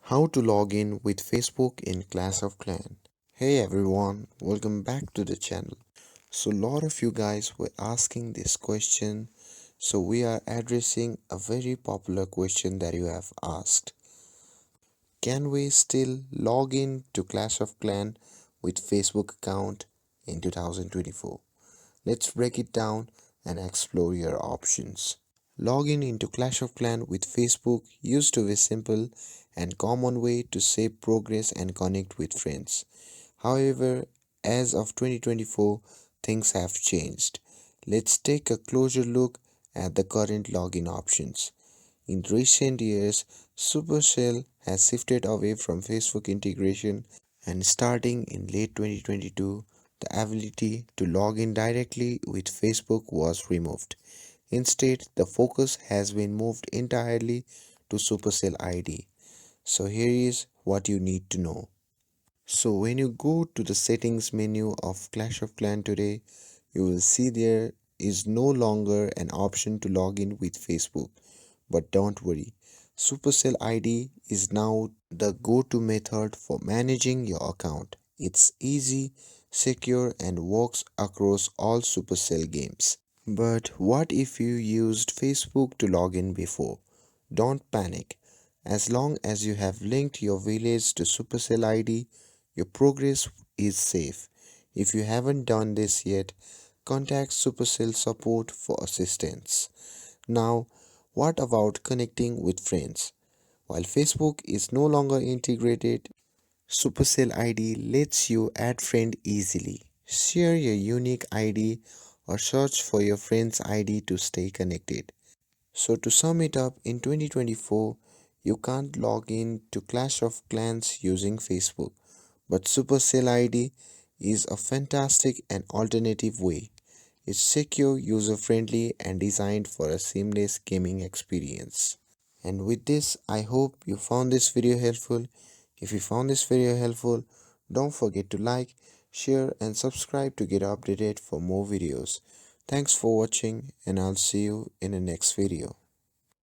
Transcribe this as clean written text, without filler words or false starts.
How to log in with Facebook in Clash of Clans. Hey everyone, welcome back to the channel. So a lot of you guys were asking this question, so we are addressing a very popular question that you have asked. Can we still log in to Clash of Clans with Facebook account in 2024? Let's break it down and explore your options. Logging into Clash of Clans with Facebook used to be a simple and common way to save progress and connect with friends. However, as of 2024, things have changed. Let's take a closer look at the current login options. In recent years, Supercell has shifted away from Facebook integration, and starting in late 2022, the ability to log in directly with Facebook was removed. Instead, the focus has been moved entirely to Supercell ID. So here is what you need to know. So when you go to the settings menu of Clash of Clans today, you will see there is no longer an option to log in with Facebook. But don't worry, Supercell ID is now the go-to method for managing your account. It's easy, secure and works across all Supercell games. But what if you used Facebook to log in before? Don't panic. As long as you have linked your village to Supercell ID, your progress is safe. If you haven't done this yet, contact Supercell support for assistance. Now, what about connecting with friends? While Facebook is no longer integrated, Supercell ID lets you add friend easily. Share your unique ID or search for your friend's ID to stay connected. So to sum it up, in 2024, you can't log in to Clash of Clans using Facebook, but Supercell ID is a fantastic and alternative way. It's secure, user-friendly and designed for a seamless gaming experience. And with this, I hope you found this video helpful. If you found this video helpful, don't forget to like, share and subscribe to get updated for more videos. Thanks for watching and I'll see you in the next video.